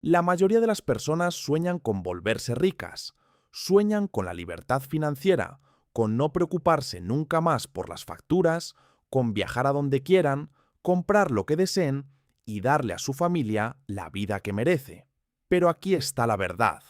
La mayoría de las personas sueñan con volverse ricas, sueñan con la libertad financiera, con no preocuparse nunca más por las facturas, con viajar a donde quieran, comprar lo que deseen y darle a su familia la vida que merece. Pero aquí está la verdad.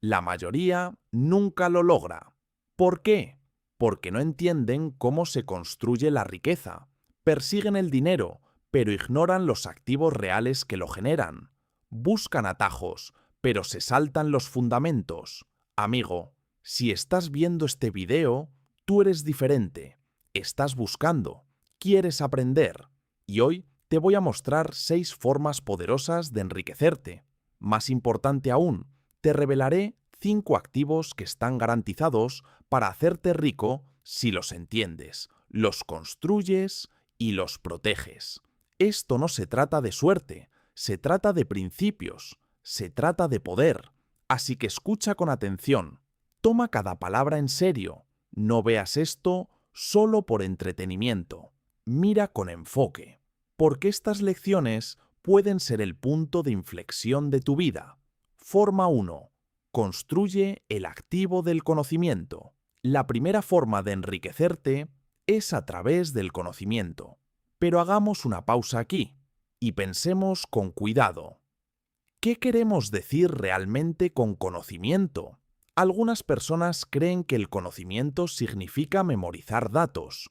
La mayoría nunca lo logra. ¿Por qué? Porque no entienden cómo se construye la riqueza. Persiguen el dinero, pero ignoran los activos reales que lo generan. Buscan atajos, pero se saltan los fundamentos. Amigo, si estás viendo este video, tú eres diferente. Estás buscando, quieres aprender. Y hoy te voy a mostrar 6 formas poderosas de enriquecerte. Más importante aún, te revelaré 5 activos que están garantizados para hacerte rico si los entiendes, los construyes y los proteges. Esto no se trata de suerte, se trata de principios, se trata de poder. Así que escucha con atención, toma cada palabra en serio, no veas esto solo por entretenimiento, mira con enfoque, porque estas lecciones pueden ser el punto de inflexión de tu vida. Forma 1. Construye el activo del conocimiento. La primera forma de enriquecerte es a través del conocimiento. Pero hagamos una pausa aquí y pensemos con cuidado. ¿Qué queremos decir realmente con conocimiento? Algunas personas creen que el conocimiento significa memorizar datos.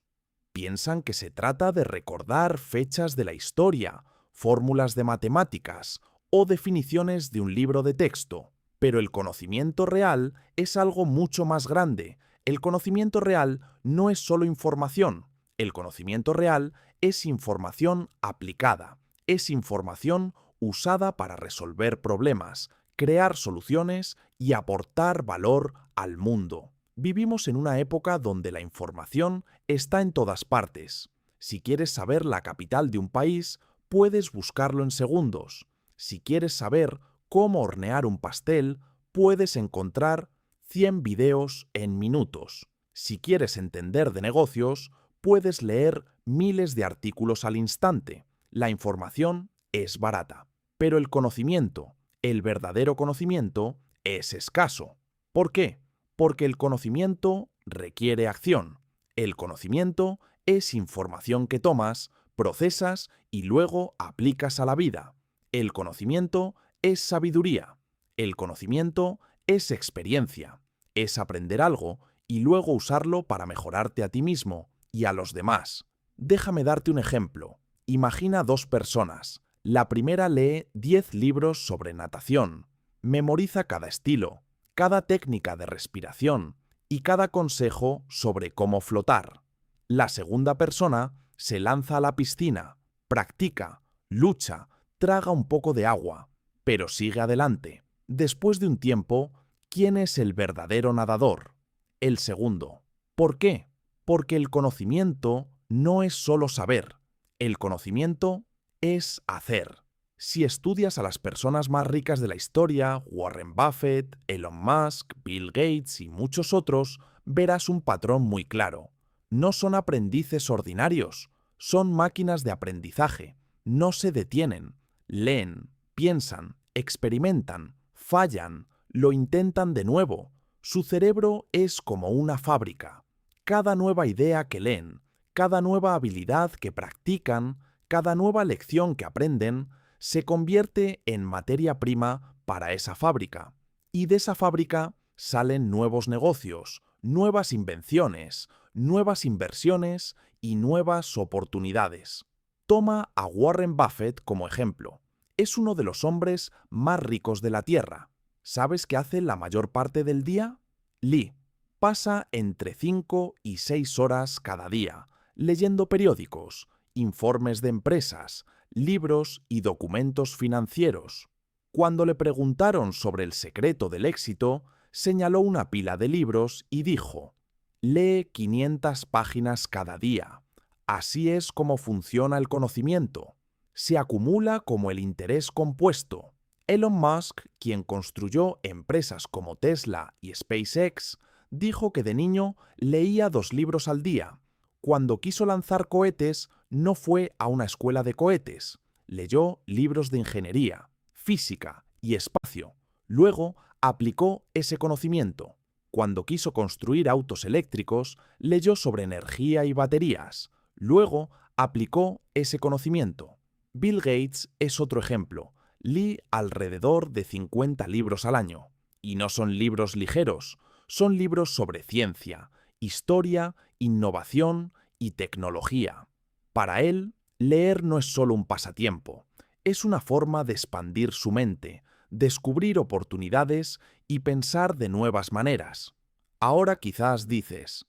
Piensan que se trata de recordar fechas de la historia, fórmulas de matemáticas o definiciones de un libro de texto. Pero el conocimiento real es algo mucho más grande. El conocimiento real no es solo información. El conocimiento real es información aplicada. Es información usada para resolver problemas, crear soluciones y aportar valor al mundo. Vivimos en una época donde la información está en todas partes. Si quieres saber la capital de un país, puedes buscarlo en segundos. Si quieres saber cómo hornear un pastel, puedes encontrar 100 videos en minutos. Si quieres entender de negocios, puedes leer miles de artículos al instante. La información es barata, pero el conocimiento, el verdadero conocimiento, es escaso. ¿Por qué? Porque el conocimiento requiere acción. El conocimiento es información que tomas, procesas y luego aplicas a la vida. El conocimiento es sabiduría. El conocimiento es experiencia. Es aprender algo y luego usarlo para mejorarte a ti mismo y a los demás. Déjame darte un ejemplo. Imagina 2 personas. La primera lee 10 libros sobre natación. Memoriza cada estilo, cada técnica de respiración y cada consejo sobre cómo flotar. La segunda persona se lanza a la piscina, practica, lucha, traga un poco de agua, pero sigue adelante. Después de un tiempo, ¿quién es el verdadero nadador? El segundo. ¿Por qué? Porque el conocimiento no es solo saber. El conocimiento es hacer. Si estudias a las personas más ricas de la historia, Warren Buffett, Elon Musk, Bill Gates y muchos otros, verás un patrón muy claro. No son aprendices ordinarios, son máquinas de aprendizaje. No se detienen, leen, piensan, experimentan, fallan, lo intentan de nuevo. Su cerebro es como una fábrica. Cada nueva idea que leen, cada nueva habilidad que practican, cada nueva lección que aprenden, se convierte en materia prima para esa fábrica. Y de esa fábrica salen nuevos negocios, nuevas invenciones, nuevas inversiones y nuevas oportunidades. Toma a Warren Buffett como ejemplo. Es uno de los hombres más ricos de la Tierra. ¿Sabes qué hace la mayor parte del día? Lee. Pasa entre 5 y 6 horas cada día, leyendo periódicos, informes de empresas, libros y documentos financieros. Cuando le preguntaron sobre el secreto del éxito, señaló una pila de libros y dijo: lee 500 páginas cada día. Así es como funciona el conocimiento. Se acumula como el interés compuesto. Elon Musk, quien construyó empresas como Tesla y SpaceX, dijo que de niño leía 2 libros al día. Cuando quiso lanzar cohetes, no fue a una escuela de cohetes. Leyó libros de ingeniería, física y espacio. Luego, aplicó ese conocimiento. Cuando quiso construir autos eléctricos, leyó sobre energía y baterías. Luego, aplicó ese conocimiento. Bill Gates es otro ejemplo. Lee alrededor de 50 libros al año. Y no son libros ligeros, son libros sobre ciencia, historia, innovación y tecnología. Para él, leer no es solo un pasatiempo, es una forma de expandir su mente, descubrir oportunidades y pensar de nuevas maneras. Ahora quizás dices,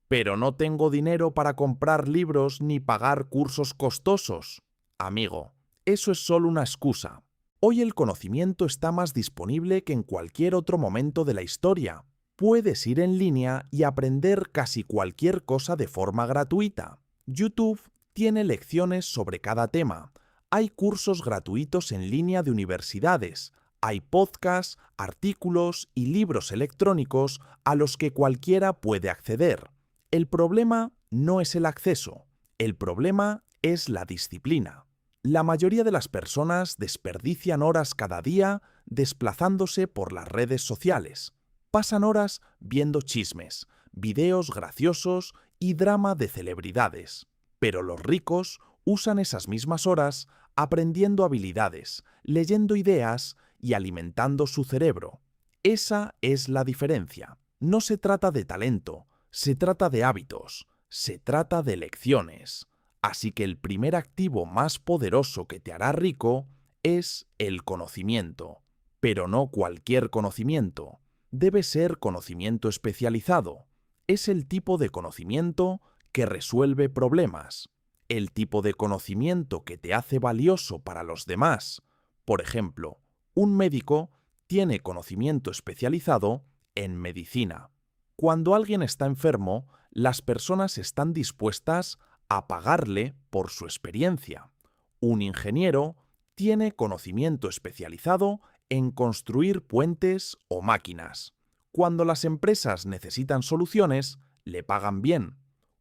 pero no tengo dinero para comprar libros ni pagar cursos costosos. Amigo, eso es solo una excusa. Hoy el conocimiento está más disponible que en cualquier otro momento de la historia. Puedes ir en línea y aprender casi cualquier cosa de forma gratuita. YouTube tiene lecciones sobre cada tema. Hay cursos gratuitos en línea de universidades. Hay podcasts, artículos y libros electrónicos a los que cualquiera puede acceder. El problema no es el acceso. El problema es la disciplina. La mayoría de las personas desperdician horas cada día desplazándose por las redes sociales. Pasan horas viendo chismes, videos graciosos y drama de celebridades. Pero los ricos usan esas mismas horas aprendiendo habilidades, leyendo ideas y alimentando su cerebro. Esa es la diferencia. No se trata de talento, se trata de hábitos, se trata de lecciones. Así que el primer activo más poderoso que te hará rico es el conocimiento. Pero no cualquier conocimiento. Debe ser conocimiento especializado. Es el tipo de conocimiento que resuelve problemas. El tipo de conocimiento que te hace valioso para los demás. Por ejemplo, un médico tiene conocimiento especializado en medicina. Cuando alguien está enfermo, las personas están dispuestas a pagarle por su experiencia. Un ingeniero tiene conocimiento especializado en construir puentes o máquinas. Cuando las empresas necesitan soluciones, le pagan bien.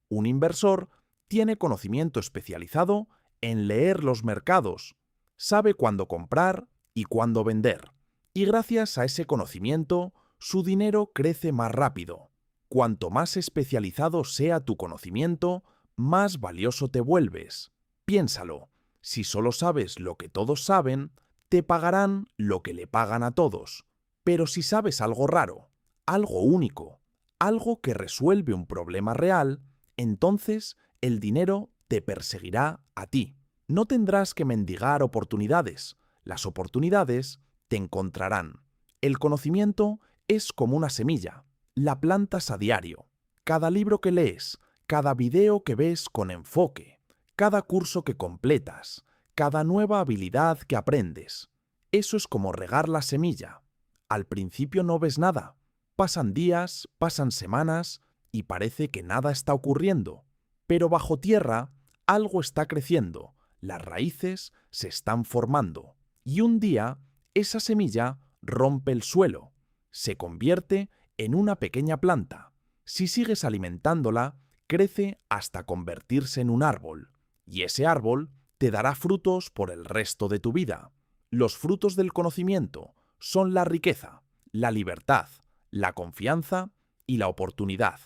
Un inversor tiene conocimiento especializado en leer los mercados. Sabe cuándo comprar y cuándo vender. Y gracias a ese conocimiento, su dinero crece más rápido. Cuanto más especializado sea tu conocimiento, más valioso te vuelves. Piénsalo, si solo sabes lo que todos saben, te pagarán lo que le pagan a todos. Pero si sabes algo raro, algo único, algo que resuelve un problema real, entonces el dinero te perseguirá a ti. No tendrás que mendigar oportunidades. Las oportunidades te encontrarán. El conocimiento es como una semilla. La plantas a diario. Cada libro que lees, cada video que ves con enfoque, cada curso que completas, cada nueva habilidad que aprendes. Eso es como regar la semilla. Al principio no ves nada. Pasan días, pasan semanas y parece que nada está ocurriendo. Pero bajo tierra algo está creciendo, las raíces se están formando. Y un día esa semilla rompe el suelo, se convierte en una pequeña planta. Si sigues alimentándola, crece hasta convertirse en un árbol, y ese árbol te dará frutos por el resto de tu vida. Los frutos del conocimiento son la riqueza, la libertad, la confianza y la oportunidad.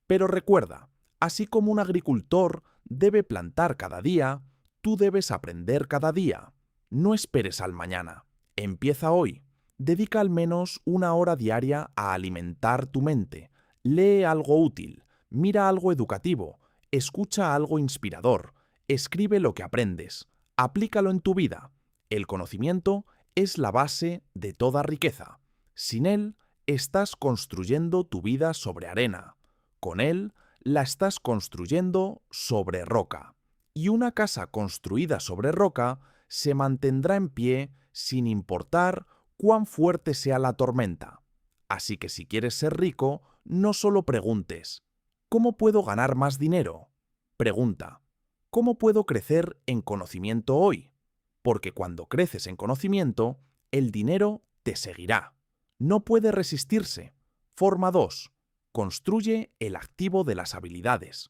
Pero recuerda, así como un agricultor debe plantar cada día, tú debes aprender cada día. No esperes al mañana. Empieza hoy. Dedica al menos una hora diaria a alimentar tu mente. Lee algo útil. Mira algo educativo, escucha algo inspirador, escribe lo que aprendes, aplícalo en tu vida. El conocimiento es la base de toda riqueza. Sin él, estás construyendo tu vida sobre arena. Con él, la estás construyendo sobre roca. Y una casa construida sobre roca se mantendrá en pie sin importar cuán fuerte sea la tormenta. Así que si quieres ser rico, no solo preguntes, ¿cómo puedo ganar más dinero? Pregunta, ¿cómo puedo crecer en conocimiento hoy? Porque cuando creces en conocimiento, el dinero te seguirá. No puede resistirse. Forma 2. Construye el activo de las habilidades.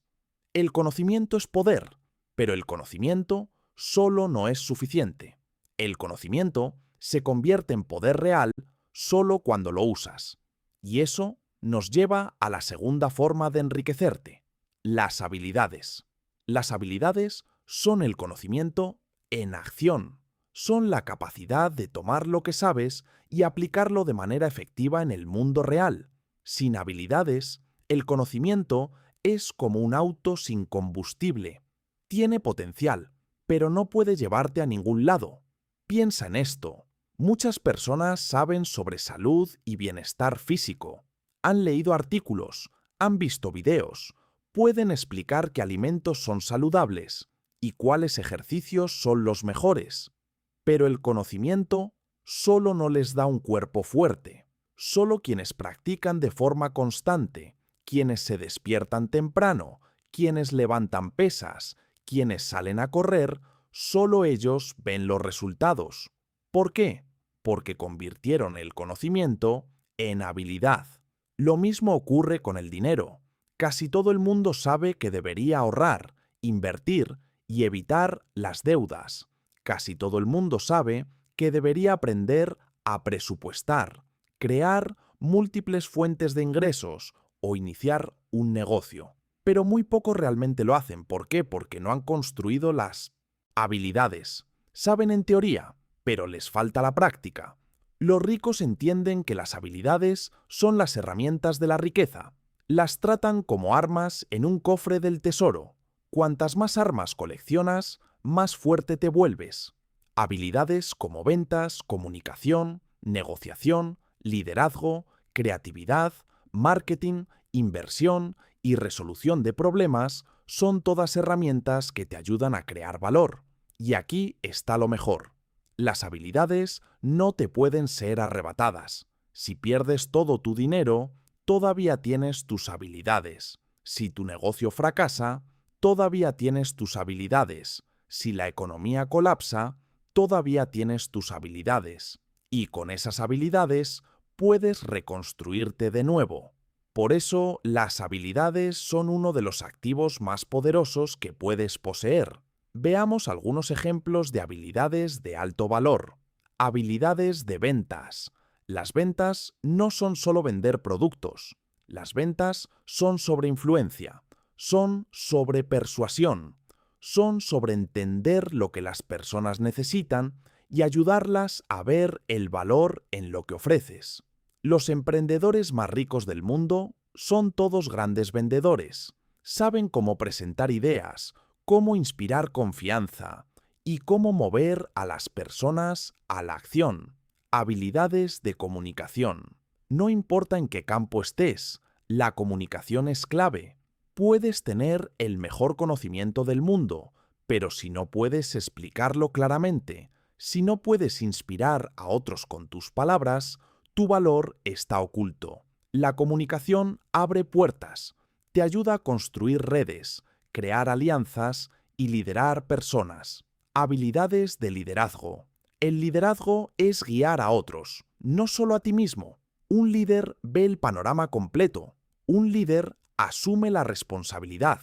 El conocimiento es poder, pero el conocimiento solo no es suficiente. El conocimiento se convierte en poder real solo cuando lo usas. Y eso nos lleva a la segunda forma de enriquecerte: las habilidades. Las habilidades son el conocimiento en acción. Son la capacidad de tomar lo que sabes y aplicarlo de manera efectiva en el mundo real. Sin habilidades, el conocimiento es como un auto sin combustible. Tiene potencial, pero no puede llevarte a ningún lado. Piensa en esto. Muchas personas saben sobre salud y bienestar físico. Han leído artículos, han visto videos, pueden explicar qué alimentos son saludables y cuáles ejercicios son los mejores. Pero el conocimiento solo no les da un cuerpo fuerte. Solo quienes practican de forma constante, quienes se despiertan temprano, quienes levantan pesas, quienes salen a correr, solo ellos ven los resultados. ¿Por qué? Porque convirtieron el conocimiento en habilidad. Lo mismo ocurre con el dinero. Casi todo el mundo sabe que debería ahorrar, invertir y evitar las deudas. Casi todo el mundo sabe que debería aprender a presupuestar, crear múltiples fuentes de ingresos o iniciar un negocio. Pero muy pocos realmente lo hacen. ¿Por qué? Porque no han construido las habilidades. Saben en teoría, pero les falta la práctica. Los ricos entienden que las habilidades son las herramientas de la riqueza. Las tratan como armas en un cofre del tesoro. Cuantas más armas coleccionas, más fuerte te vuelves. Habilidades como ventas, comunicación, negociación, liderazgo, creatividad, marketing, inversión y resolución de problemas son todas herramientas que te ayudan a crear valor. Y aquí está lo mejor. Las habilidades no te pueden ser arrebatadas. Si pierdes todo tu dinero, todavía tienes tus habilidades. Si tu negocio fracasa, todavía tienes tus habilidades. Si la economía colapsa, todavía tienes tus habilidades. Y con esas habilidades puedes reconstruirte de nuevo. Por eso, las habilidades son uno de los activos más poderosos que puedes poseer. Veamos algunos ejemplos de habilidades de alto valor. Habilidades de ventas. Las ventas no son solo vender productos. Las ventas son sobre influencia, son sobre persuasión, son sobre entender lo que las personas necesitan y ayudarlas a ver el valor en lo que ofreces. Los emprendedores más ricos del mundo son todos grandes vendedores. Saben cómo presentar ideas, cómo inspirar confianza y cómo mover a las personas a la acción. Habilidades de comunicación. No importa en qué campo estés, la comunicación es clave. Puedes tener el mejor conocimiento del mundo, pero si no puedes explicarlo claramente, si no puedes inspirar a otros con tus palabras, tu valor está oculto. La comunicación abre puertas, te ayuda a construir redes, crear alianzas y liderar personas. Habilidades de liderazgo. El liderazgo es guiar a otros, no solo a ti mismo. Un líder ve el panorama completo. Un líder asume la responsabilidad.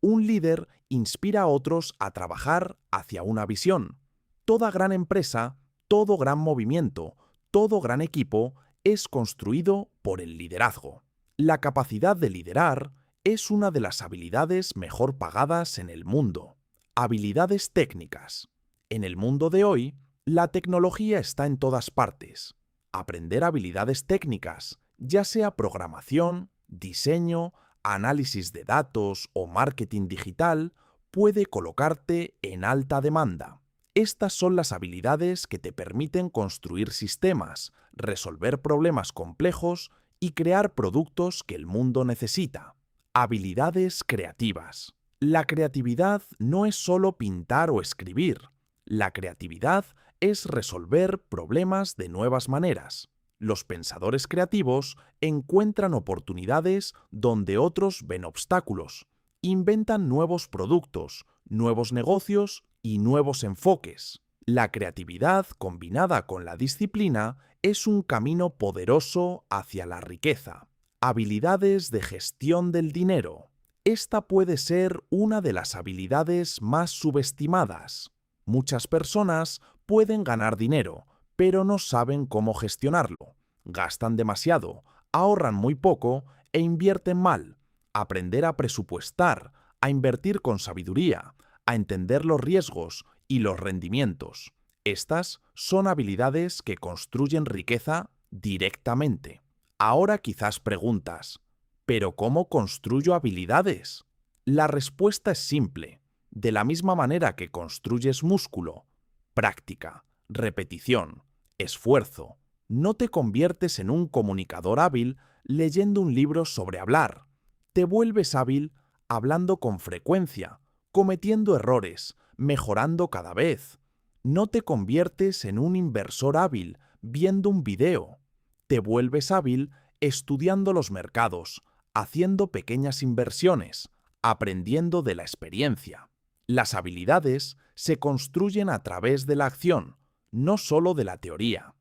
Un líder inspira a otros a trabajar hacia una visión. Toda gran empresa, todo gran movimiento, todo gran equipo es construido por el liderazgo. La capacidad de liderar es una de las habilidades mejor pagadas en el mundo. Habilidades técnicas. En el mundo de hoy, la tecnología está en todas partes. Aprender habilidades técnicas, ya sea programación, diseño, análisis de datos o marketing digital, puede colocarte en alta demanda. Estas son las habilidades que te permiten construir sistemas, resolver problemas complejos y crear productos que el mundo necesita. Habilidades creativas. La creatividad no es solo pintar o escribir. La creatividad es resolver problemas de nuevas maneras. Los pensadores creativos encuentran oportunidades donde otros ven obstáculos. Inventan nuevos productos, nuevos negocios y nuevos enfoques. La creatividad combinada con la disciplina es un camino poderoso hacia la riqueza. Habilidades de gestión del dinero. Esta puede ser una de las habilidades más subestimadas. Muchas personas pueden ganar dinero, pero no saben cómo gestionarlo. Gastan demasiado, ahorran muy poco e invierten mal. Aprender a presupuestar, a invertir con sabiduría, a entender los riesgos y los rendimientos. Estas son habilidades que construyen riqueza directamente. Ahora quizás preguntas, ¿pero cómo construyo habilidades? La respuesta es simple. De la misma manera que construyes músculo, práctica, repetición, esfuerzo. No te conviertes en un comunicador hábil leyendo un libro sobre hablar. Te vuelves hábil hablando con frecuencia, cometiendo errores, mejorando cada vez. No te conviertes en un inversor hábil viendo un video. Te vuelves hábil estudiando los mercados, haciendo pequeñas inversiones, aprendiendo de la experiencia. Las habilidades se construyen a través de la acción, no solo de la teoría.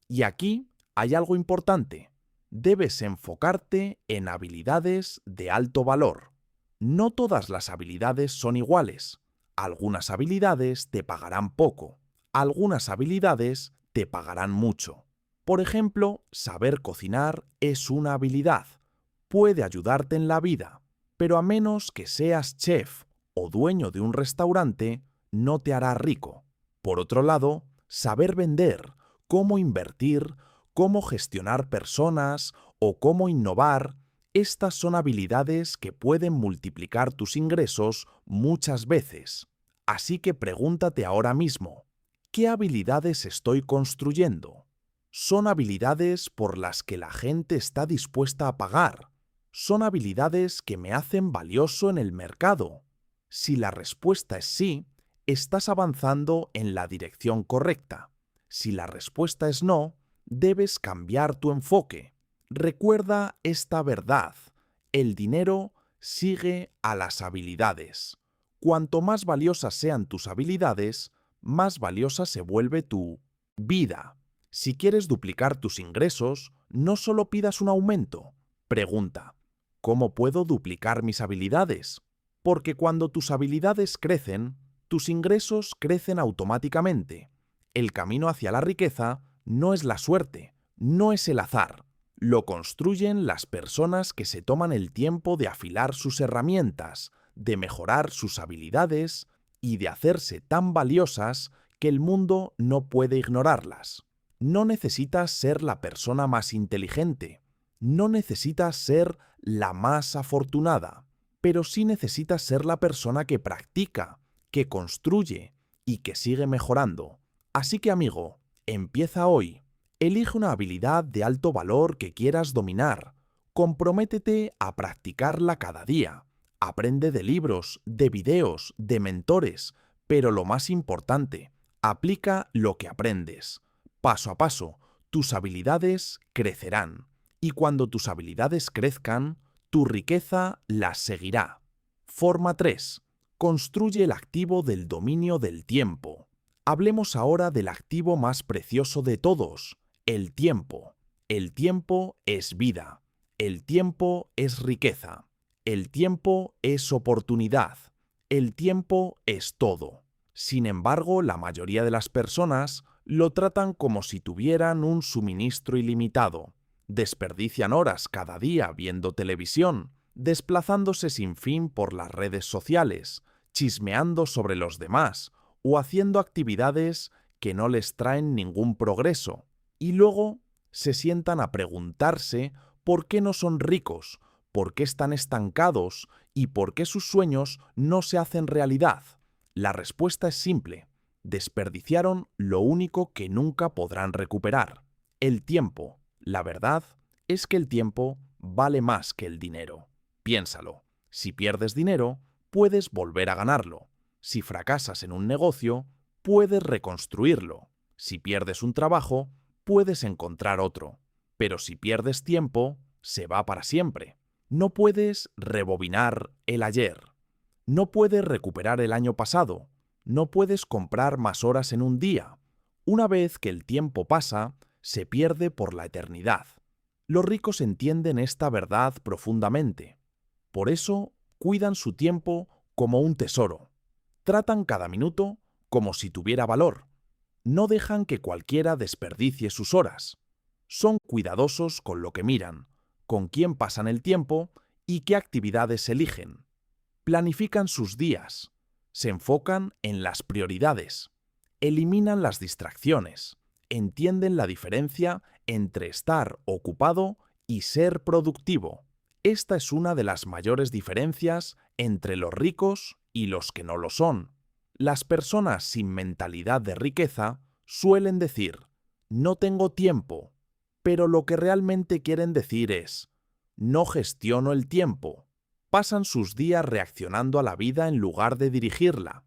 Y aquí hay algo importante. Debes enfocarte en habilidades de alto valor. No todas las habilidades son iguales. Algunas habilidades te pagarán poco. Algunas habilidades te pagarán mucho. Por ejemplo, saber cocinar es una habilidad. Puede ayudarte en la vida, pero a menos que seas chef o dueño de un restaurante, no te hará rico. Por otro lado, saber vender, cómo invertir, cómo gestionar personas o cómo innovar, estas son habilidades que pueden multiplicar tus ingresos muchas veces. Así que pregúntate ahora mismo, ¿qué habilidades estoy construyendo? Son habilidades por las que la gente está dispuesta a pagar. Son habilidades que me hacen valioso en el mercado. Si la respuesta es sí, estás avanzando en la dirección correcta. Si la respuesta es no, debes cambiar tu enfoque. Recuerda esta verdad: el dinero sigue a las habilidades. Cuanto más valiosas sean tus habilidades, más valiosa se vuelve tu vida. Si quieres duplicar tus ingresos, no solo pidas un aumento. Pregunta, ¿cómo puedo duplicar mis habilidades? Porque cuando tus habilidades crecen, tus ingresos crecen automáticamente. El camino hacia la riqueza no es la suerte, no es el azar. Lo construyen las personas que se toman el tiempo de afilar sus herramientas, de mejorar sus habilidades y de hacerse tan valiosas que el mundo no puede ignorarlas. No necesitas ser la persona más inteligente, no necesitas ser la más afortunada, pero sí necesitas ser la persona que practica, que construye y que sigue mejorando. Así que, amigo, empieza hoy. Elige una habilidad de alto valor que quieras dominar. Comprométete a practicarla cada día. Aprende de libros, de videos, de mentores, pero lo más importante, aplica lo que aprendes. Paso a paso, tus habilidades crecerán. Y cuando tus habilidades crezcan, tu riqueza las seguirá. Forma 3. Construye el activo del dominio del tiempo. Hablemos ahora del activo más precioso de todos, el tiempo. El tiempo es vida. El tiempo es riqueza. El tiempo es oportunidad. El tiempo es todo. Sin embargo, la mayoría de las personas lo tratan como si tuvieran un suministro ilimitado. Desperdician horas cada día viendo televisión, desplazándose sin fin por las redes sociales, chismeando sobre los demás o haciendo actividades que no les traen ningún progreso. Y luego se sientan a preguntarse por qué no son ricos, por qué están estancados y por qué sus sueños no se hacen realidad. La respuesta es simple: desperdiciaron lo único que nunca podrán recuperar: el tiempo. La verdad es que el tiempo vale más que el dinero. Piénsalo. Si pierdes dinero, puedes volver a ganarlo. Si fracasas en un negocio, puedes reconstruirlo. Si pierdes un trabajo, puedes encontrar otro. Pero si pierdes tiempo, se va para siempre. No puedes rebobinar el ayer. No puedes recuperar el año pasado. No puedes comprar más horas en un día. Una vez que el tiempo pasa, se pierde por la eternidad. Los ricos entienden esta verdad profundamente. Por eso, cuidan su tiempo como un tesoro. Tratan cada minuto como si tuviera valor. No dejan que cualquiera desperdicie sus horas. Son cuidadosos con lo que miran, con quién pasan el tiempo y qué actividades eligen. Planifican sus días. Se enfocan en las prioridades. Eliminan las distracciones. Entienden la diferencia entre estar ocupado y ser productivo. Esta es una de las mayores diferencias entre los ricos y los que no lo son. Las personas sin mentalidad de riqueza suelen decir, no tengo tiempo, pero lo que realmente quieren decir es, no gestiono el tiempo. Pasan sus días reaccionando a la vida en lugar de dirigirla.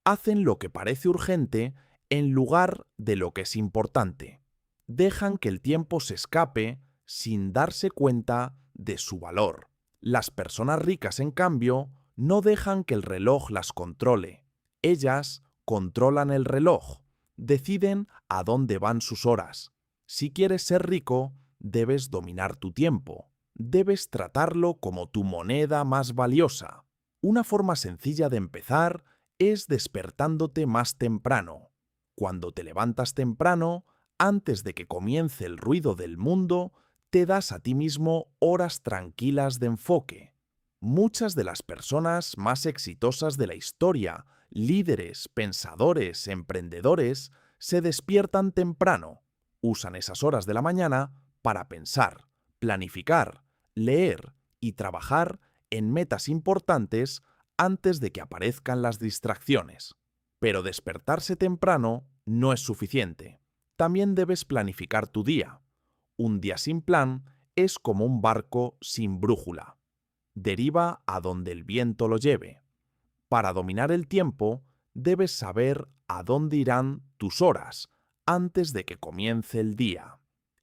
Hacen lo que parece urgente en lugar de lo que es importante. Dejan que el tiempo se escape sin darse cuenta de su valor. Las personas ricas, en cambio, no dejan que el reloj las controle. Ellas controlan el reloj, deciden a dónde van sus horas. Si quieres ser rico, debes dominar tu tiempo. Debes tratarlo como tu moneda más valiosa. Una forma sencilla de empezar es despertándote más temprano. Cuando te levantas temprano, antes de que comience el ruido del mundo, te das a ti mismo horas tranquilas de enfoque. Muchas de las personas más exitosas de la historia, líderes, pensadores, emprendedores, se despiertan temprano. Usan esas horas de la mañana para pensar, planificar, leer y trabajar en metas importantes antes de que aparezcan las distracciones. Pero despertarse temprano no es suficiente. También debes planificar tu día. Un día sin plan es como un barco sin brújula. Deriva a donde el viento lo lleve. Para dominar el tiempo, debes saber a dónde irán tus horas antes de que comience el día.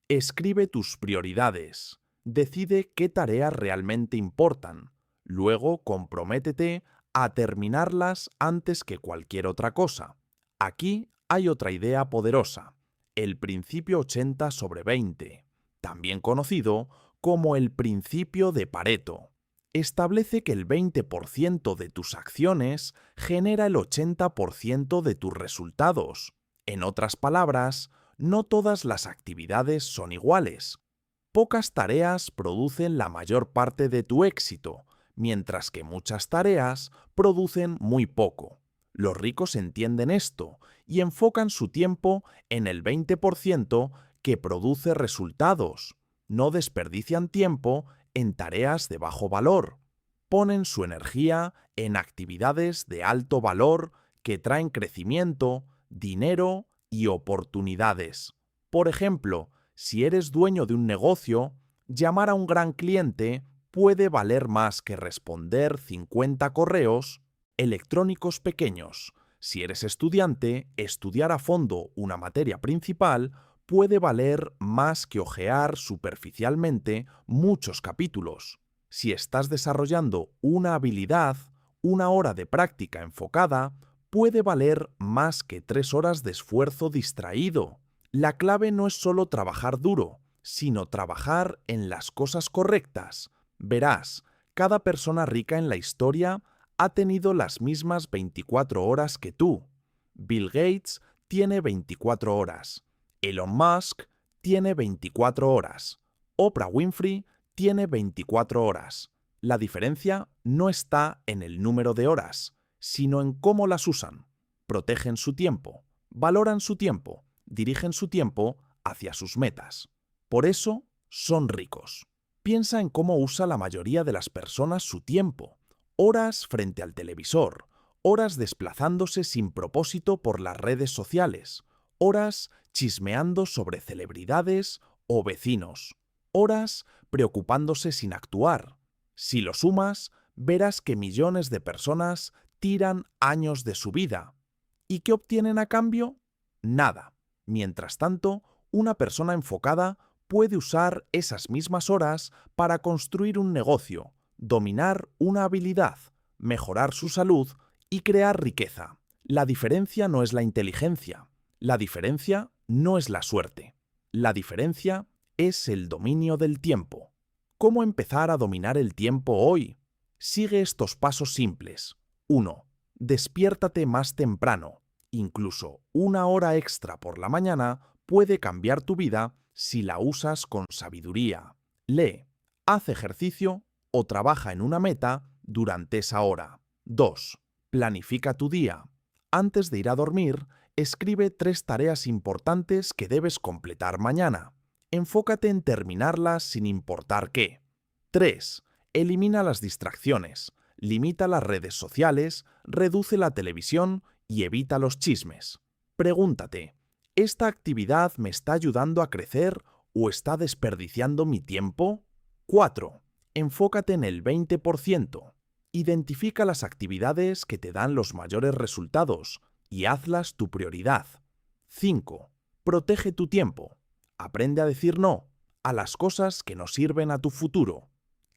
Escribe tus prioridades. Decide qué tareas realmente importan. Luego comprométete a terminarlas antes que cualquier otra cosa. Aquí hay otra idea poderosa, el principio 80/20, también conocido como el principio de Pareto. Establece que el 20% de tus acciones genera el 80% de tus resultados. En otras palabras, no todas las actividades son iguales. Pocas tareas producen la mayor parte de tu éxito, mientras que muchas tareas producen muy poco. Los ricos entienden esto y enfocan su tiempo en el 20% que produce resultados. No desperdician tiempo en tareas de bajo valor. Ponen su energía en actividades de alto valor que traen crecimiento, dinero y oportunidades. Por ejemplo, si eres dueño de un negocio, llamar a un gran cliente puede valer más que responder 50 correos electrónicos pequeños. Si eres estudiante, estudiar a fondo una materia principal puede valer más que hojear superficialmente muchos capítulos. Si estás desarrollando una habilidad, una hora de práctica enfocada puede valer más que 3 horas de esfuerzo distraído. La clave no es solo trabajar duro, sino trabajar en las cosas correctas. Verás, cada persona rica en la historia ha tenido las mismas 24 horas que tú. Bill Gates tiene 24 horas. Elon Musk tiene 24 horas. Oprah Winfrey tiene 24 horas. La diferencia no está en el número de horas, sino en cómo las usan. Protegen su tiempo, valoran su tiempo, dirigen su tiempo hacia sus metas. Por eso son ricos. Piensa en cómo usa la mayoría de las personas su tiempo. Horas frente al televisor, horas desplazándose sin propósito por las redes sociales, horas chismeando sobre celebridades o vecinos, horas preocupándose sin actuar. Si lo sumas, verás que millones de personas tiran años de su vida. ¿Y qué obtienen a cambio? Nada. Mientras tanto, una persona enfocada puede usar esas mismas horas para construir un negocio, dominar una habilidad, mejorar su salud y crear riqueza. La diferencia no es la inteligencia. La diferencia no es la suerte. La diferencia es el dominio del tiempo. ¿Cómo empezar a dominar el tiempo hoy? Sigue estos pasos simples. 1. Despiértate más temprano. Incluso una hora extra por la mañana puede cambiar tu vida si la usas con sabiduría. Lee, haz ejercicio o trabaja en una meta durante esa hora. 2. Planifica tu día. Antes de ir a dormir, escribe 3 tareas importantes que debes completar mañana. Enfócate en terminarlas sin importar qué. 3. Elimina las distracciones. Limita las redes sociales, reduce la televisión y evita los chismes. Pregúntate, ¿esta actividad me está ayudando a crecer o está desperdiciando mi tiempo? 4. Enfócate en el 20%. Identifica las actividades que te dan los mayores resultados y hazlas tu prioridad. 5. Protege tu tiempo. Aprende a decir no a las cosas que no sirven a tu futuro.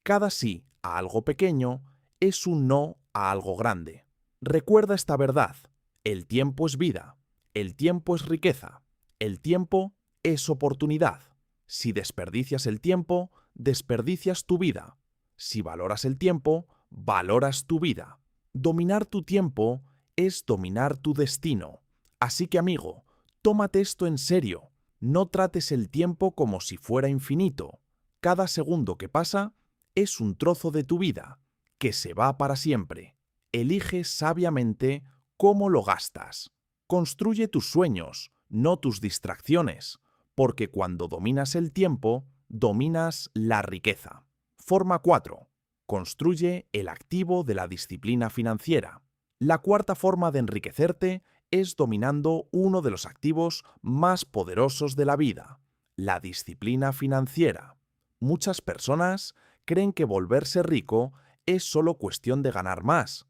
Cada sí a algo pequeño es un no a algo grande. Recuerda esta verdad. El tiempo es vida. El tiempo es riqueza. El tiempo es oportunidad. Si desperdicias el tiempo, desperdicias tu vida. Si valoras el tiempo, valoras tu vida. Dominar tu tiempo es dominar tu destino. Así que, amigo, tómate esto en serio. No trates el tiempo como si fuera infinito. Cada segundo que pasa es un trozo de tu vida que se va para siempre. Elige sabiamente cómo lo gastas. Construye tus sueños, no tus distracciones, porque cuando dominas el tiempo, dominas la riqueza. Forma 4. Construye el activo de la disciplina financiera. La cuarta forma de enriquecerte es dominando uno de los activos más poderosos de la vida, la disciplina financiera. Muchas personas creen que volverse rico es solo cuestión de ganar más.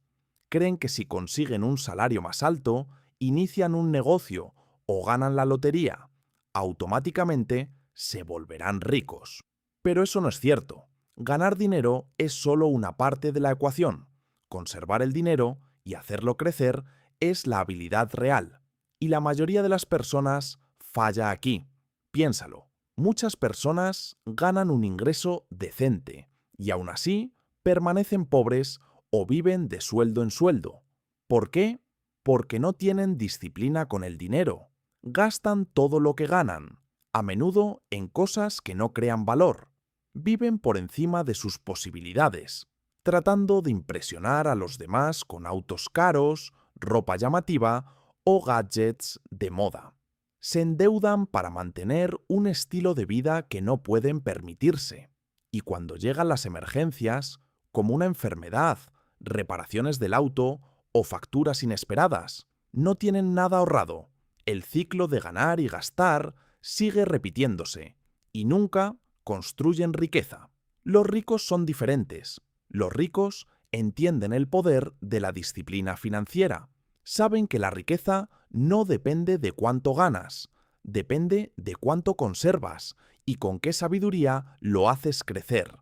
Creen que si consiguen un salario más alto, inician un negocio o ganan la lotería, automáticamente se volverán ricos. Pero eso no es cierto. Ganar dinero es solo una parte de la ecuación. Conservar el dinero y hacerlo crecer es la habilidad real. Y la mayoría de las personas falla aquí. Piénsalo. Muchas personas ganan un ingreso decente y aún así permanecen pobres o viven de sueldo en sueldo. ¿Por qué? Porque no tienen disciplina con el dinero. Gastan todo lo que ganan, a menudo en cosas que no crean valor. Viven por encima de sus posibilidades, tratando de impresionar a los demás con autos caros, ropa llamativa o gadgets de moda. Se endeudan para mantener un estilo de vida que no pueden permitirse. Y cuando llegan las emergencias, como una enfermedad, reparaciones del auto o facturas inesperadas, no tienen nada ahorrado. El ciclo de ganar y gastar sigue repitiéndose y nunca construyen riqueza. Los ricos son diferentes. Los ricos entienden el poder de la disciplina financiera. Saben que la riqueza no depende de cuánto ganas, depende de cuánto conservas y con qué sabiduría lo haces crecer.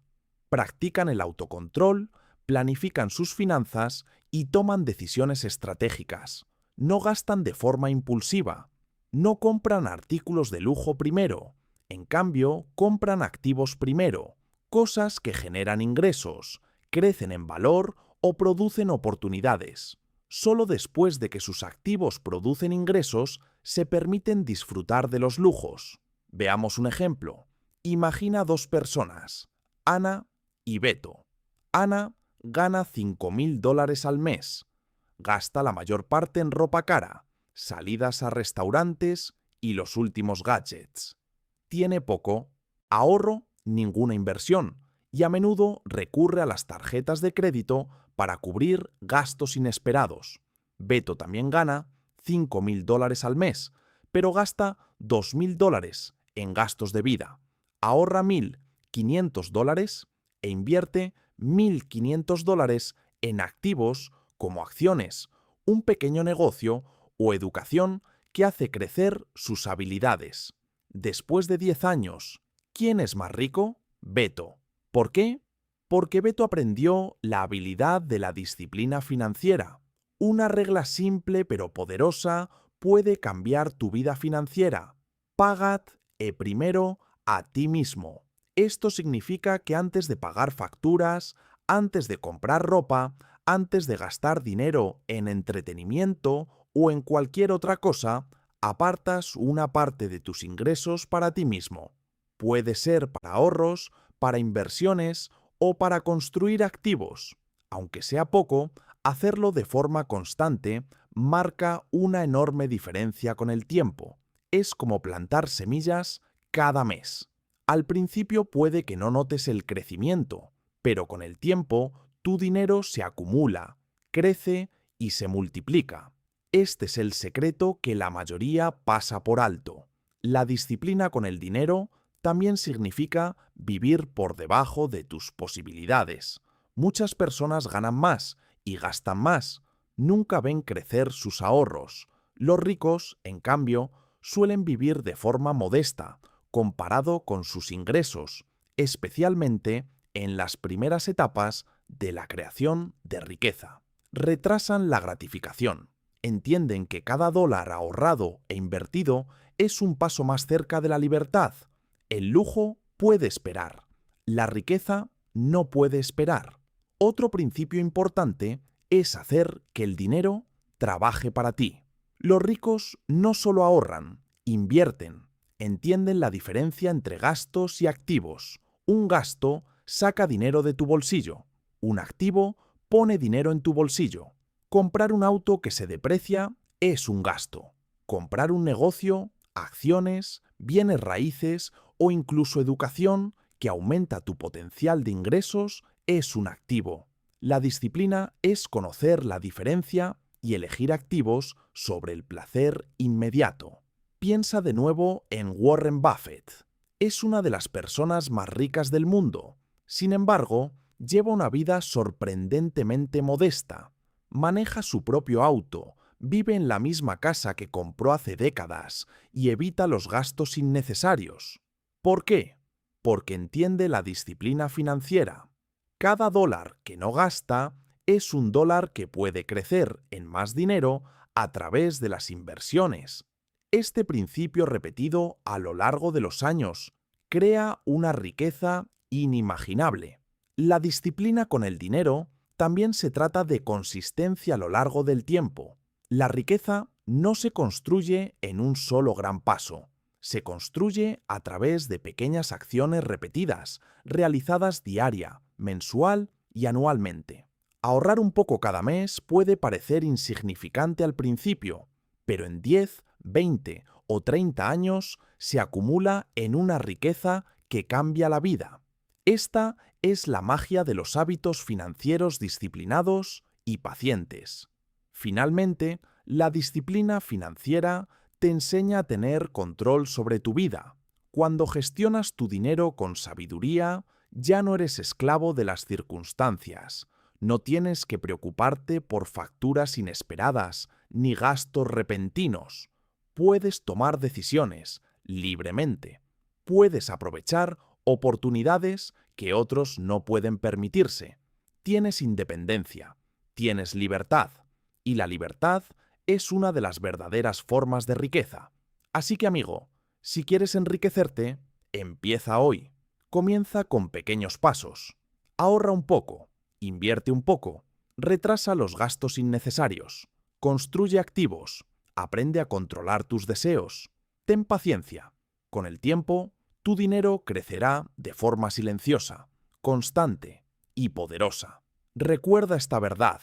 Practican el autocontrol, planifican sus finanzas y toman decisiones estratégicas. No gastan de forma impulsiva. No compran artículos de lujo primero. En cambio, compran activos primero, cosas que generan ingresos, crecen en valor o producen oportunidades. Solo después de que sus activos producen ingresos, se permiten disfrutar de los lujos. Veamos un ejemplo. Imagina 2 personas, Ana y Beto. Ana gana $5.000 al mes. Gasta la mayor parte en ropa cara, salidas a restaurantes y los últimos gadgets. Tiene poco ahorro, ninguna inversión, y a menudo recurre a las tarjetas de crédito para cubrir gastos inesperados. Beto también gana $5.000 al mes, pero gasta $2.000 en gastos de vida. Ahorra $1.500 e invierte $1.500 en activos como acciones, un pequeño negocio o educación que hace crecer sus habilidades. Después de 10 años, ¿quién es más rico? Beto. ¿Por qué? Porque Beto aprendió la habilidad de la disciplina financiera. Una regla simple pero poderosa puede cambiar tu vida financiera. Pagad primero a ti mismo. Esto significa que antes de pagar facturas, antes de comprar ropa, antes de gastar dinero en entretenimiento o en cualquier otra cosa, apartas una parte de tus ingresos para ti mismo. Puede ser para ahorros, para inversiones o para construir activos. Aunque sea poco, hacerlo de forma constante marca una enorme diferencia con el tiempo. Es como plantar semillas cada mes. Al principio puede que no notes el crecimiento, pero con el tiempo tu dinero se acumula, crece y se multiplica. Este es el secreto que la mayoría pasa por alto. La disciplina con el dinero también significa vivir por debajo de tus posibilidades. Muchas personas ganan más y gastan más. Nunca ven crecer sus ahorros. Los ricos, en cambio, suelen vivir de forma modesta, comparado con sus ingresos, especialmente en las primeras etapas de la creación de riqueza. Retrasan la gratificación. Entienden que cada dólar ahorrado e invertido es un paso más cerca de la libertad. El lujo puede esperar. La riqueza no puede esperar. Otro principio importante es hacer que el dinero trabaje para ti. Los ricos no solo ahorran, invierten. Entienden la diferencia entre gastos y activos. Un gasto saca dinero de tu bolsillo. Un activo pone dinero en tu bolsillo. Comprar un auto que se deprecia es un gasto. Comprar un negocio, acciones, bienes raíces o incluso educación que aumenta tu potencial de ingresos es un activo. La disciplina es conocer la diferencia y elegir activos sobre el placer inmediato. Piensa de nuevo en Warren Buffett. Es una de las personas más ricas del mundo. Sin embargo, lleva una vida sorprendentemente modesta. Maneja su propio auto, vive en la misma casa que compró hace décadas y evita los gastos innecesarios. ¿Por qué? Porque entiende la disciplina financiera. Cada dólar que no gasta es un dólar que puede crecer en más dinero a través de las inversiones. Este principio repetido a lo largo de los años crea una riqueza inimaginable. La disciplina con el dinero también se trata de consistencia a lo largo del tiempo. La riqueza no se construye en un solo gran paso. Se construye a través de pequeñas acciones repetidas, realizadas diaria, mensual y anualmente. Ahorrar un poco cada mes puede parecer insignificante al principio, pero en 10, 20 o 30 años se acumula en una riqueza que cambia la vida. Esta es la magia de los hábitos financieros disciplinados y pacientes. Finalmente, la disciplina financiera te enseña a tener control sobre tu vida. Cuando gestionas tu dinero con sabiduría, ya no eres esclavo de las circunstancias. No tienes que preocuparte por facturas inesperadas ni gastos repentinos. Puedes tomar decisiones libremente. Puedes aprovechar oportunidades que otros no pueden permitirse. Tienes independencia, tienes libertad, y la libertad es una de las verdaderas formas de riqueza. Así que, amigo, si quieres enriquecerte, empieza hoy. Comienza con pequeños pasos. Ahorra un poco, invierte un poco, retrasa los gastos innecesarios, construye activos, aprende a controlar tus deseos, ten paciencia. Con el tiempo, tu dinero crecerá de forma silenciosa, constante y poderosa. Recuerda esta verdad.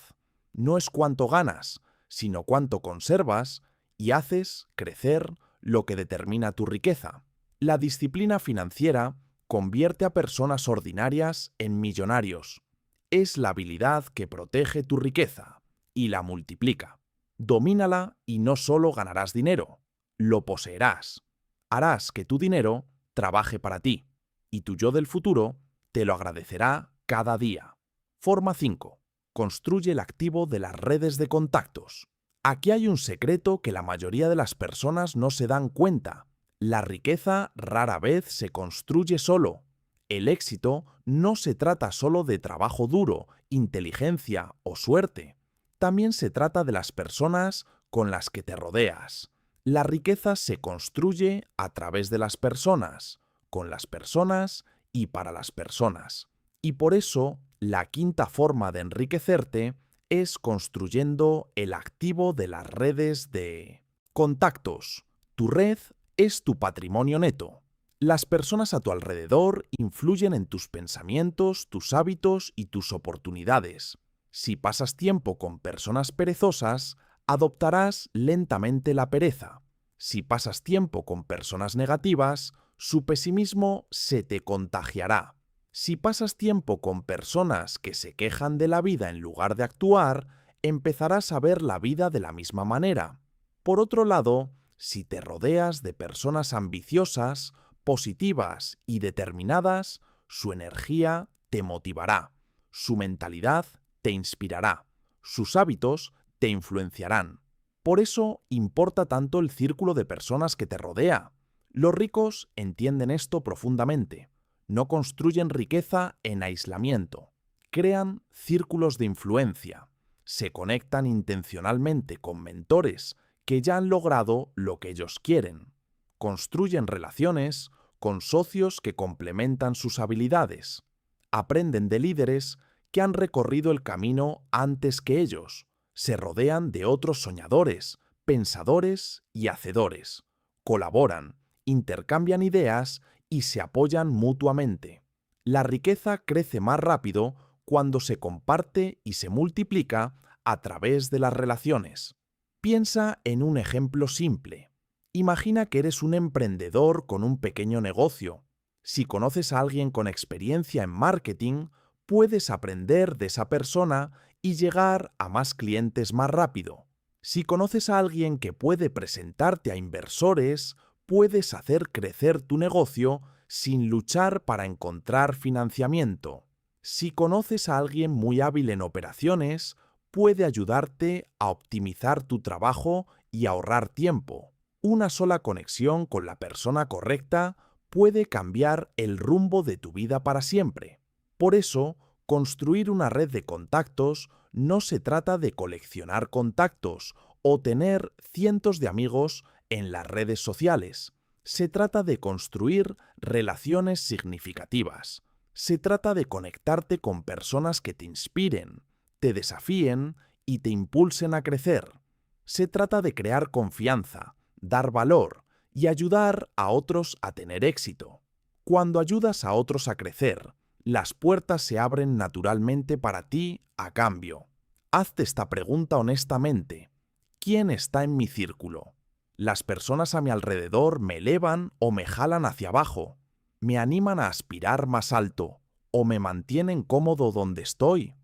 No es cuánto ganas, sino cuánto conservas y haces crecer lo que determina tu riqueza. La disciplina financiera convierte a personas ordinarias en millonarios. Es la habilidad que protege tu riqueza y la multiplica. Domínala y no solo ganarás dinero, lo poseerás. Harás que tu dinero trabaje para ti y tu yo del futuro te lo agradecerá cada día. Forma 5. Construye el activo de las redes de contactos. Aquí hay un secreto que la mayoría de las personas no se dan cuenta. La riqueza rara vez se construye solo. El éxito no se trata solo de trabajo duro, inteligencia o suerte. También se trata de las personas con las que te rodeas. La riqueza se construye a través de las personas, con las personas y para las personas. Y por eso, la quinta forma de enriquecerte es construyendo el activo de las redes de contactos. Tu red es tu patrimonio neto. Las personas a tu alrededor influyen en tus pensamientos, tus hábitos y tus oportunidades. Si pasas tiempo con personas perezosas, adoptarás lentamente la pereza. Si pasas tiempo con personas negativas, su pesimismo se te contagiará. Si pasas tiempo con personas que se quejan de la vida en lugar de actuar, empezarás a ver la vida de la misma manera. Por otro lado, si te rodeas de personas ambiciosas, positivas y determinadas, su energía te motivará, su mentalidad te inspirará, sus hábitos te influenciarán. Por eso importa tanto el círculo de personas que te rodea. Los ricos entienden esto profundamente. No construyen riqueza en aislamiento. Crean círculos de influencia. Se conectan intencionalmente con mentores que ya han logrado lo que ellos quieren. Construyen relaciones con socios que complementan sus habilidades. Aprenden de líderes que han recorrido el camino antes que ellos. Se rodean de otros soñadores, pensadores y hacedores. Colaboran, intercambian ideas y se apoyan mutuamente. La riqueza crece más rápido cuando se comparte y se multiplica a través de las relaciones. Piensa en un ejemplo simple. Imagina que eres un emprendedor con un pequeño negocio. Si conoces a alguien con experiencia en marketing, puedes aprender de esa persona y llegar a más clientes más rápido. Si conoces a alguien que puede presentarte a inversores, puedes hacer crecer tu negocio sin luchar para encontrar financiamiento. Si conoces a alguien muy hábil en operaciones, puede ayudarte a optimizar tu trabajo y ahorrar tiempo. Una sola conexión con la persona correcta puede cambiar el rumbo de tu vida para siempre. Por eso, construir una red de contactos no se trata de coleccionar contactos o tener cientos de amigos en las redes sociales. Se trata de construir relaciones significativas. Se trata de conectarte con personas que te inspiren, te desafíen y te impulsen a crecer. Se trata de crear confianza, dar valor y ayudar a otros a tener éxito. Cuando ayudas a otros a crecer, las puertas se abren naturalmente para ti a cambio. Hazte esta pregunta honestamente. ¿Quién está en mi círculo? ¿Las personas a mi alrededor me elevan o me jalan hacia abajo? ¿Me animan a aspirar más alto o me mantienen cómodo donde estoy?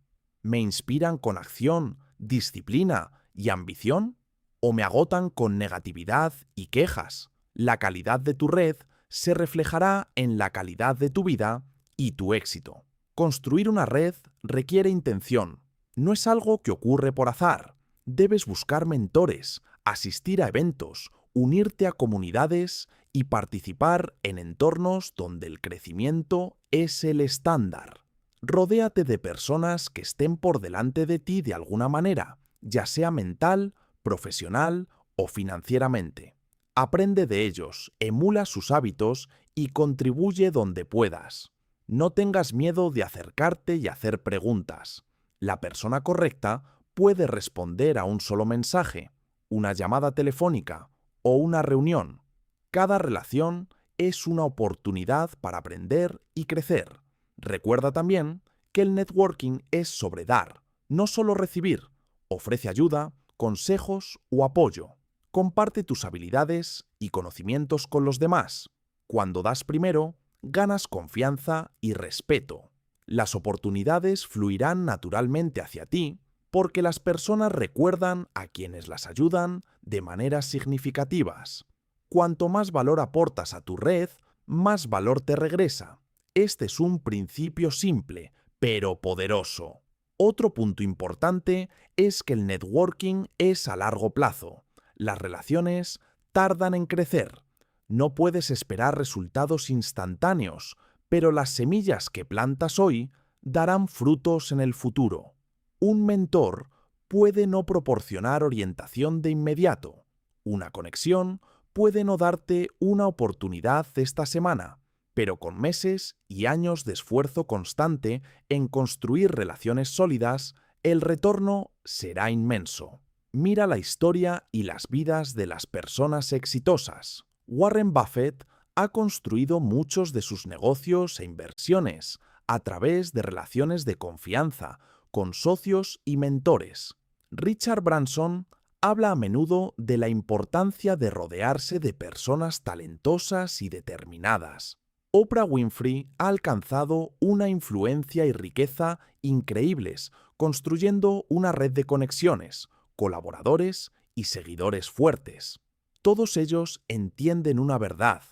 ¿Me inspiran con acción, disciplina y ambición? ¿O me agotan con negatividad y quejas? La calidad de tu red se reflejará en la calidad de tu vida y tu éxito. Construir una red requiere intención. No es algo que ocurre por azar. Debes buscar mentores, asistir a eventos, unirte a comunidades y participar en entornos donde el crecimiento es el estándar. Rodéate de personas que estén por delante de ti de alguna manera, ya sea mental, profesional o financieramente. Aprende de ellos, emula sus hábitos y contribuye donde puedas. No tengas miedo de acercarte y hacer preguntas. La persona correcta puede responder a un solo mensaje, una llamada telefónica o una reunión. Cada relación es una oportunidad para aprender y crecer. Recuerda también que el networking es sobre dar, no solo recibir. Ofrece ayuda, consejos o apoyo. Comparte tus habilidades y conocimientos con los demás. Cuando das primero, ganas confianza y respeto. Las oportunidades fluirán naturalmente hacia ti porque las personas recuerdan a quienes las ayudan de maneras significativas. Cuanto más valor aportas a tu red, más valor te regresa. Este es un principio simple, pero poderoso. Otro punto importante es que el networking es a largo plazo. Las relaciones tardan en crecer. No puedes esperar resultados instantáneos, pero las semillas que plantas hoy darán frutos en el futuro. Un mentor puede no proporcionar orientación de inmediato. Una conexión puede no darte una oportunidad esta semana, pero con meses y años de esfuerzo constante en construir relaciones sólidas, el retorno será inmenso. Mira la historia y las vidas de las personas exitosas. Warren Buffett ha construido muchos de sus negocios e inversiones a través de relaciones de confianza con socios y mentores. Richard Branson habla a menudo de la importancia de rodearse de personas talentosas y determinadas. Oprah Winfrey ha alcanzado una influencia y riqueza increíbles, construyendo una red de conexiones, colaboradores y seguidores fuertes. Todos ellos entienden una verdad: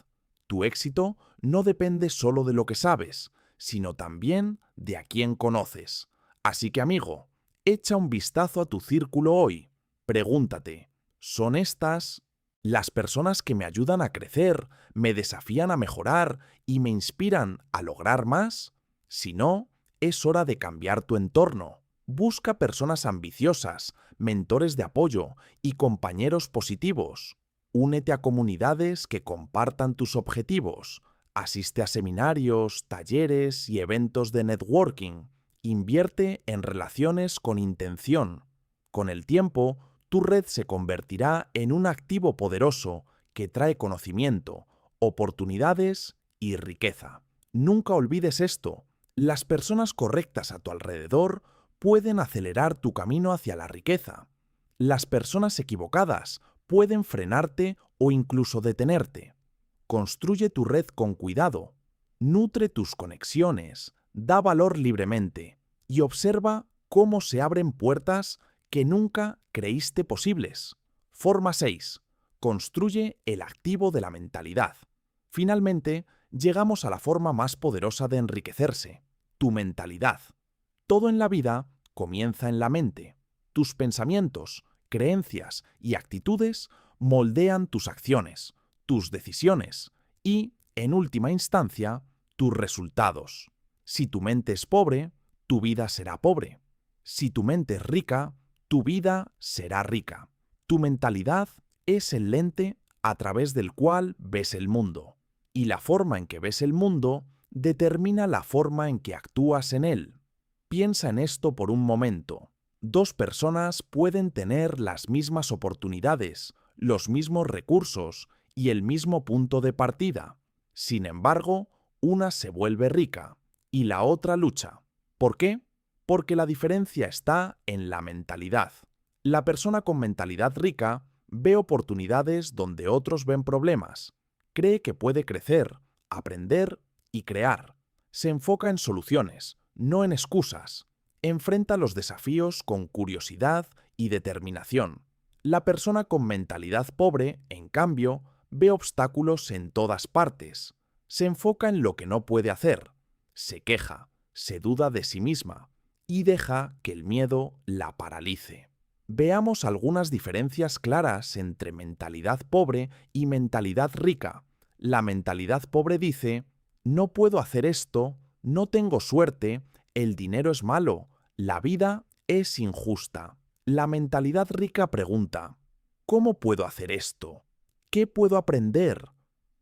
tu éxito no depende solo de lo que sabes, sino también de a quién conoces. Así que, amigo, echa un vistazo a tu círculo hoy. Pregúntate, ¿son estas las personas que me ayudan a crecer, me desafían a mejorar y me inspiran a lograr más? Si no, es hora de cambiar tu entorno. Busca personas ambiciosas, mentores de apoyo y compañeros positivos. Únete a comunidades que compartan tus objetivos. Asiste a seminarios, talleres y eventos de networking. Invierte en relaciones con intención. Con el tiempo, tu red se convertirá en un activo poderoso que trae conocimiento, oportunidades y riqueza. Nunca olvides esto: las personas correctas a tu alrededor pueden acelerar tu camino hacia la riqueza. Las personas equivocadas pueden frenarte o incluso detenerte. Construye tu red con cuidado, nutre tus conexiones, da valor libremente y observa cómo se abren puertas que nunca creíste posibles. Forma 6. Construye el activo de la mentalidad. Finalmente, llegamos a la forma más poderosa de enriquecerse: tu mentalidad. Todo en la vida comienza en la mente. Tus pensamientos, creencias y actitudes moldean tus acciones, tus decisiones y, en última instancia, tus resultados. Si tu mente es pobre, tu vida será pobre. Si tu mente es rica, tu vida será rica. Tu mentalidad es el lente a través del cual ves el mundo, y la forma en que ves el mundo determina la forma en que actúas en él. Piensa en esto por un momento. Dos personas pueden tener las mismas oportunidades, los mismos recursos y el mismo punto de partida. Sin embargo, una se vuelve rica y la otra lucha. ¿Por qué? Porque la diferencia está en la mentalidad. La persona con mentalidad rica ve oportunidades donde otros ven problemas. Cree que puede crecer, aprender y crear. Se enfoca en soluciones, no en excusas. Enfrenta los desafíos con curiosidad y determinación. La persona con mentalidad pobre, en cambio, ve obstáculos en todas partes. Se enfoca en lo que no puede hacer. Se queja, se duda de sí misma y deja que el miedo la paralice. Veamos algunas diferencias claras entre mentalidad pobre y mentalidad rica. La mentalidad pobre dice: no puedo hacer esto, no tengo suerte, el dinero es malo, la vida es injusta. La mentalidad rica pregunta: ¿cómo puedo hacer esto? ¿Qué puedo aprender?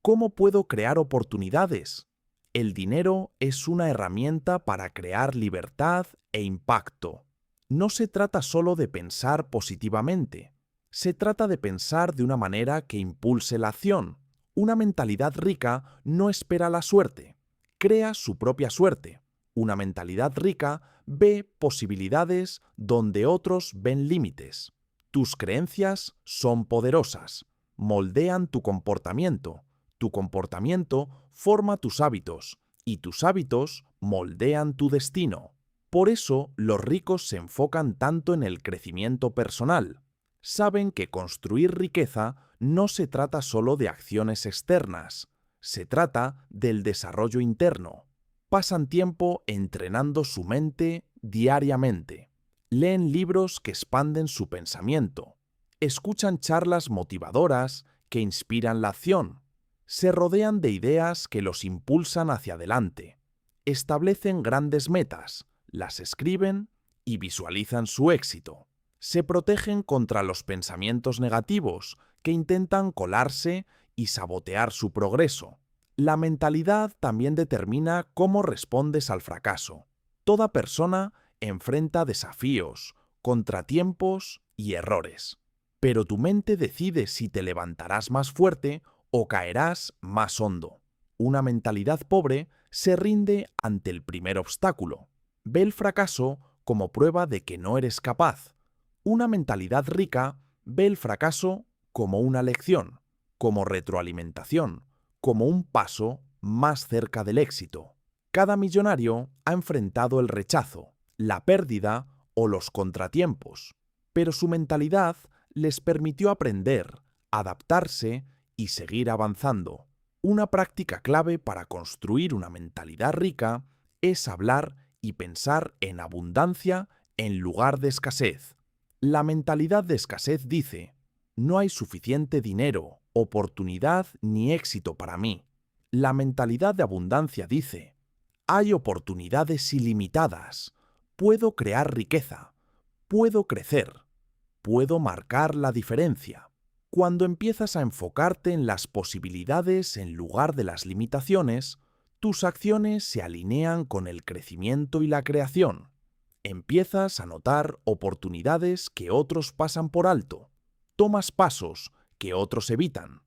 ¿Cómo puedo crear oportunidades? El dinero es una herramienta para crear libertad e impacto. No se trata solo de pensar positivamente. Se trata de pensar de una manera que impulse la acción. Una mentalidad rica no espera la suerte, crea su propia suerte. Una mentalidad rica ve posibilidades donde otros ven límites. Tus creencias son poderosas, moldean tu comportamiento forma tus hábitos y tus hábitos moldean tu destino. Por eso los ricos se enfocan tanto en el crecimiento personal. Saben que construir riqueza no se trata solo de acciones externas, se trata del desarrollo interno. Pasan tiempo entrenando su mente diariamente. Leen libros que expanden su pensamiento. Escuchan charlas motivadoras que inspiran la acción. Se rodean de ideas que los impulsan hacia adelante. Establecen grandes metas, las escriben y visualizan su éxito. Se protegen contra los pensamientos negativos que intentan colarse y sabotear su progreso. La mentalidad también determina cómo respondes al fracaso. Toda persona enfrenta desafíos, contratiempos y errores. Pero tu mente decide si te levantarás más fuerte o caerás más hondo. Una mentalidad pobre se rinde ante el primer obstáculo. Ve el fracaso como prueba de que no eres capaz. Una mentalidad rica ve el fracaso como una lección, como retroalimentación, como un paso más cerca del éxito. Cada millonario ha enfrentado el rechazo, la pérdida o los contratiempos, pero su mentalidad les permitió aprender, adaptarse y seguir avanzando. Una práctica clave para construir una mentalidad rica es hablar y pensar en abundancia en lugar de escasez. La mentalidad de escasez dice: no hay suficiente dinero, oportunidad ni éxito para mí. La mentalidad de abundancia dice: hay oportunidades ilimitadas, puedo crear riqueza, puedo crecer, puedo marcar la diferencia. Cuando empiezas a enfocarte en las posibilidades en lugar de las limitaciones, tus acciones se alinean con el crecimiento y la creación. Empiezas a notar oportunidades que otros pasan por alto, tomas pasos que otros evitan,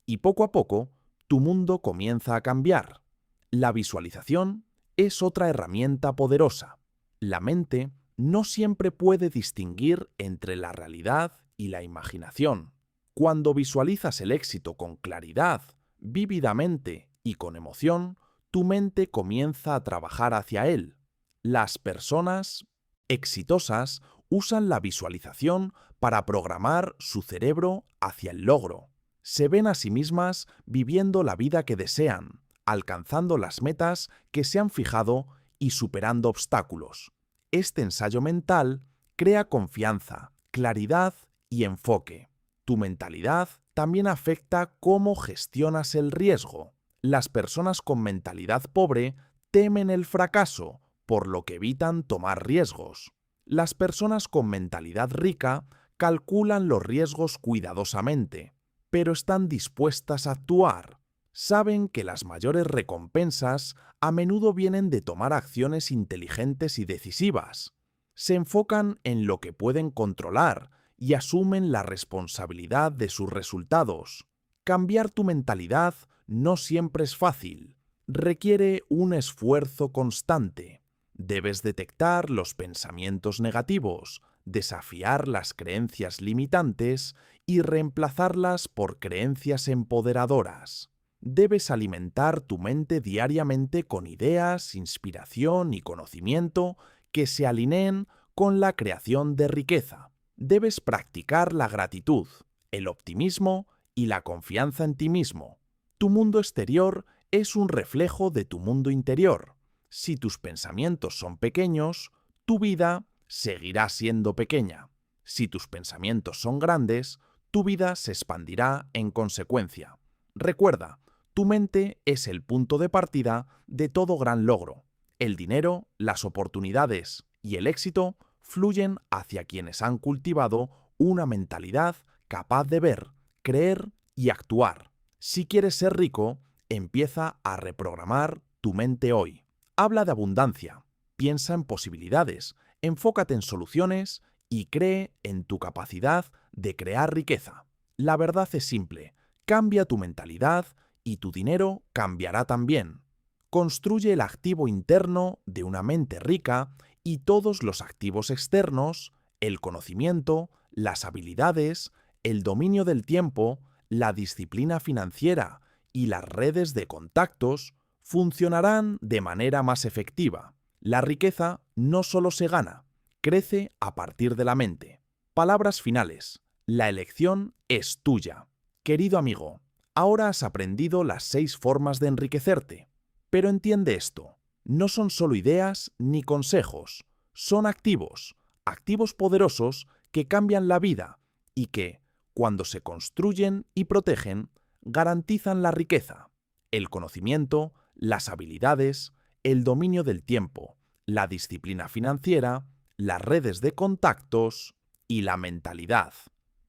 y poco a poco tu mundo comienza a cambiar. La visualización es otra herramienta poderosa. La mente no siempre puede distinguir entre la realidad y la imaginación. Cuando visualizas el éxito con claridad, vívidamente y con emoción, tu mente comienza a trabajar hacia él. Las personas exitosas usan la visualización para programar su cerebro hacia el logro. Se ven a sí mismas viviendo la vida que desean, alcanzando las metas que se han fijado y superando obstáculos. Este ensayo mental crea confianza, claridad y enfoque. Tu mentalidad también afecta cómo gestionas el riesgo. Las personas con mentalidad pobre temen el fracaso, por lo que evitan tomar riesgos. Las personas con mentalidad rica calculan los riesgos cuidadosamente, pero están dispuestas a actuar. Saben que las mayores recompensas a menudo vienen de tomar acciones inteligentes y decisivas. Se enfocan en lo que pueden controlar y asumen la responsabilidad de sus resultados. Cambiar tu mentalidad no siempre es fácil. Requiere un esfuerzo constante. Debes detectar los pensamientos negativos, desafiar las creencias limitantes y reemplazarlas por creencias empoderadoras. Debes alimentar tu mente diariamente con ideas, inspiración y conocimiento que se alineen con la creación de riqueza. Debes practicar la gratitud, el optimismo y la confianza en ti mismo. Tu mundo exterior es un reflejo de tu mundo interior. Si tus pensamientos son pequeños, tu vida seguirá siendo pequeña. Si tus pensamientos son grandes, tu vida se expandirá en consecuencia. Recuerda, tu mente es el punto de partida de todo gran logro. El dinero, las oportunidades y el éxito fluyen hacia quienes han cultivado una mentalidad capaz de ver, creer y actuar. Si quieres ser rico, empieza a reprogramar tu mente hoy. Habla de abundancia, piensa en posibilidades, enfócate en soluciones y cree en tu capacidad de crear riqueza. La verdad es simple, cambia tu mentalidad y tu dinero cambiará también. Construye el activo interno de una mente rica y todos los activos externos, el conocimiento, las habilidades, el dominio del tiempo, la disciplina financiera y las redes de contactos, funcionarán de manera más efectiva. La riqueza no solo se gana, crece a partir de la mente. Palabras finales. La elección es tuya. Querido amigo, ahora has aprendido las 6 formas de enriquecerte. Pero entiende esto, no son solo ideas ni consejos, son activos, activos poderosos que cambian la vida y que, cuando se construyen y protegen, garantizan la riqueza, el conocimiento, las habilidades, el dominio del tiempo, la disciplina financiera, las redes de contactos y la mentalidad.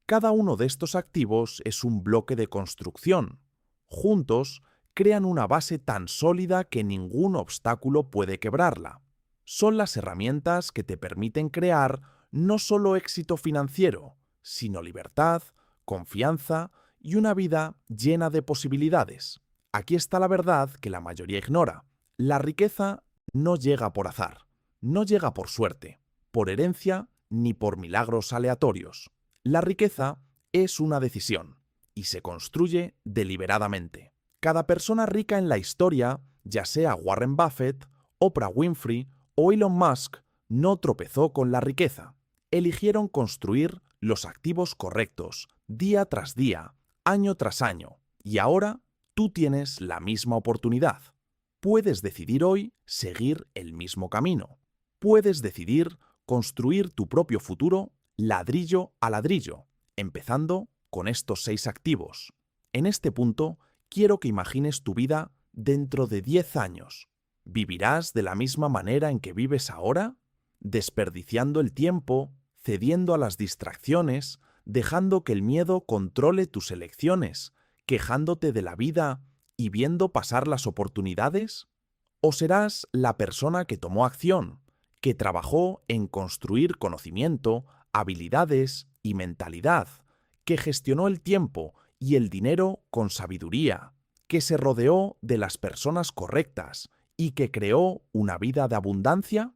Cada uno de estos activos es un bloque de construcción. Juntos, crean una base tan sólida que ningún obstáculo puede quebrarla. Son las herramientas que te permiten crear no solo éxito financiero, sino libertad, confianza y una vida llena de posibilidades. Aquí está la verdad que la mayoría ignora. La riqueza no llega por azar, no llega por suerte, por herencia ni por milagros aleatorios. La riqueza es una decisión y se construye deliberadamente. Cada persona rica en la historia, ya sea Warren Buffett, Oprah Winfrey o Elon Musk, no tropezó con la riqueza. Eligieron construir los activos correctos, día tras día, año tras año, y ahora tú tienes la misma oportunidad. Puedes decidir hoy seguir el mismo camino. Puedes decidir construir tu propio futuro ladrillo a ladrillo, empezando con estos 6 activos. En este punto, quiero que imagines tu vida dentro de 10 años. ¿Vivirás de la misma manera en que vives ahora? ¿Desperdiciando el tiempo, cediendo a las distracciones, dejando que el miedo controle tus elecciones, quejándote de la vida y viendo pasar las oportunidades? ¿O serás la persona que tomó acción, que trabajó en construir conocimiento, habilidades y mentalidad, que gestionó el tiempo y el dinero con sabiduría, que se rodeó de las personas correctas y que creó una vida de abundancia?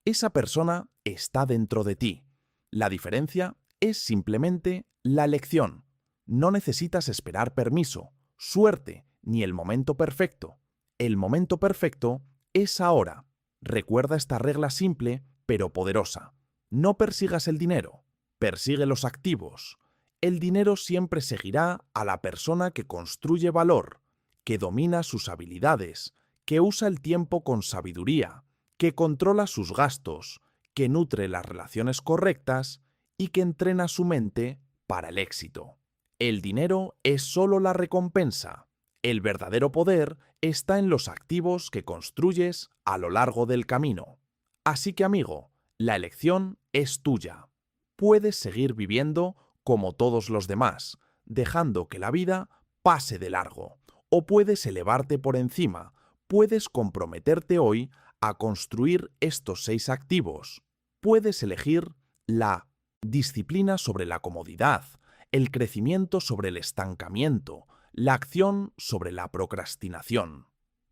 Esa persona está dentro de ti. La diferencia es simplemente la elección. No necesitas esperar permiso, suerte ni el momento perfecto. El momento perfecto es ahora. Recuerda esta regla simple pero poderosa. No persigas el dinero, persigue los activos. El dinero siempre seguirá a la persona que construye valor, que domina sus habilidades, que usa el tiempo con sabiduría, que controla sus gastos, que nutre las relaciones correctas y que entrena su mente para el éxito. El dinero es solo la recompensa. El verdadero poder está en los activos que construyes a lo largo del camino. Así que, amigo, la elección es tuya. Puedes seguir viviendo como todos los demás, dejando que la vida pase de largo. O puedes elevarte por encima. Puedes comprometerte hoy a construir estos 6 activos. Puedes elegir la disciplina sobre la comodidad, el crecimiento sobre el estancamiento, la acción sobre la procrastinación.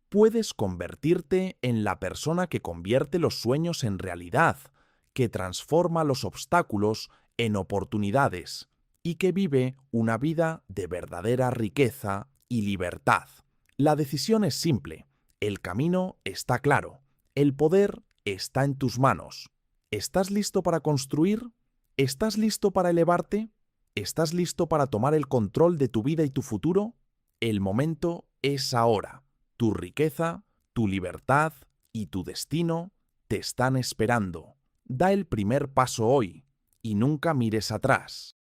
Puedes convertirte en la persona que convierte los sueños en realidad, que transforma los obstáculos en oportunidades y que vive una vida de verdadera riqueza y libertad. La decisión es simple, el camino está claro, el poder está en tus manos. ¿Estás listo para construir? ¿Estás listo para elevarte? ¿Estás listo para tomar el control de tu vida y tu futuro? El momento es ahora. Tu riqueza, tu libertad y tu destino te están esperando. Da el primer paso hoy y nunca mires atrás.